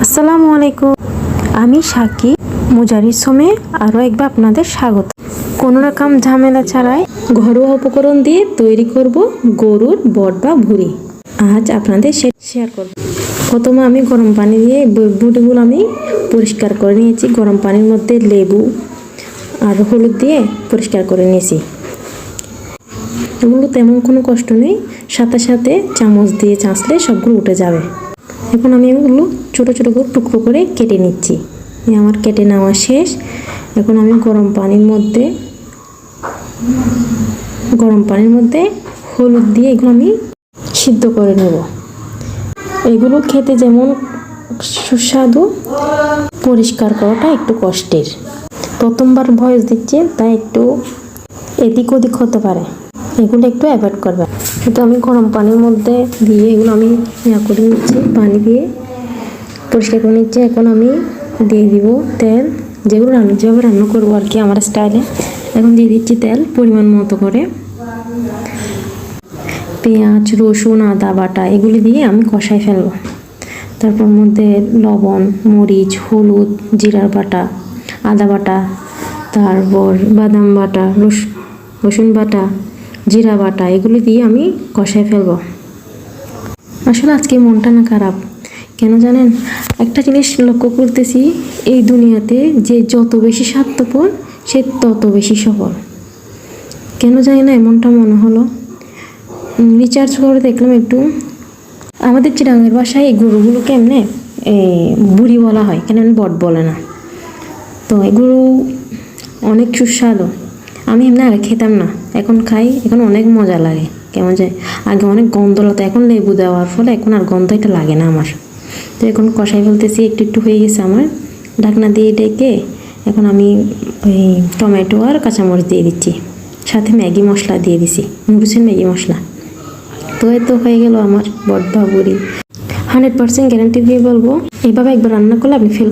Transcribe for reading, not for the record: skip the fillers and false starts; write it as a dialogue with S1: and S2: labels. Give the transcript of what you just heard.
S1: আসসালামু আলাইকুম। আমি সাকি মুজারির সমে আরও একবার আপনাদের স্বাগত। কোনো রকম ঝামেলা ছাড়াই ঘরোয়া উপকরণ দিয়ে তৈরি করব গরুর বট বা ভুঁড়ি। আজ আপনাদের শেয়ার করব। প্রথমে আমি গরম পানি দিয়ে ভুঁড়িগুলো আমি পরিষ্কার করে নিয়েছি। গরম পানির মধ্যে লেবু আর হলুদ দিয়ে পরিষ্কার করে নিয়েছি। এগুলো তেমন কোনো কষ্ট নেই, সাথে সাথে চামচ দিয়ে চাঁচলে সবগুলো উঠে যাবে। এখন আমি এগুলো ছোটো ছোটো করে টুকরো করে কেটে নিচ্ছি। আমার কেটে নেওয়া শেষ। এখন আমি গরম পানির মধ্যে হলুদ দিয়ে এগুলো আমি সিদ্ধ করে নেব। এগুলো খেতে যেমন সুস্বাদু, পরিষ্কার করাটা একটু কষ্টের। প্রথমবার ভয়েস দিচ্ছি, তাই একটু এদিক ওদিক হতে পারে, এগুলো একটু অ্যাভয়েড করবে। কিন্তু আমি গরম পানির মধ্যে দিয়ে এগুলো আমি করে নিচ্ছি, পানি দিয়ে পরিষ্কার করে নিচ্ছি। এখন আমি দিয়ে দিব তেল, যেভাবে রান্না করবো আর কি আমার স্টাইলে। এখন দিয়ে দিচ্ছি তেল পরিমাণ মতো করে। পেঁয়াজ, রসুন, আদা বাটা এগুলি দিয়ে আমি কষাই ফেলবো। তারপর মধ্যে লবণ, মরিচ, হলুদ, জিরার বাটা, আদা বাটা, তারপর বাদাম বাটা, রসুন বাটা, জিরা বাটা এগুলি দিয়ে আমি কষাই ফেলবো। আসলে আজকে মনটা না খারাপ, কেন জানেন? একটা জিনিস লক্ষ্য করতেছি, এই দুনিয়াতে যে যত বেশি স্বার্থপর সে তত বেশি সফল। কেন জানি না এমনটা মনে হলো। রিচার্জ করে দেখলাম একটু, আমাদের চিরাঙের বাসায় এই গরুগুলোকে এমনি বুড়ি বলা হয়, কেন বট বলে না। তো এগুলো অনেক সুস্বাদু। আমি এমনি আগে খেতাম না, এখন খাই, এখন অনেক মজা লাগে। কেমন যায়, আগে অনেক গন্ধ লাগতো, এখন লেবু দেওয়ার ফলে এখন আর গন্ধ এটা লাগে না আমার। তো এখন কষাই ফেলতেছি, একটু একটু হয়ে গেছে আমার। ঢাকনা দিয়ে ডেকে এখন আমি ওই টমেটো আর কাঁচামরিচ দিয়ে দিচ্ছি, সাথে ম্যাগি মশলা দিয়ে দিছি, নুডলসের ম্যাগি মশলা। তো এ তো হয়ে গেল আমার বট বা ভুঁড়ি। 100% গ্যারান্টি দিয়ে বলবো, এইভাবে একবার রান্না করলে আপনি ফেল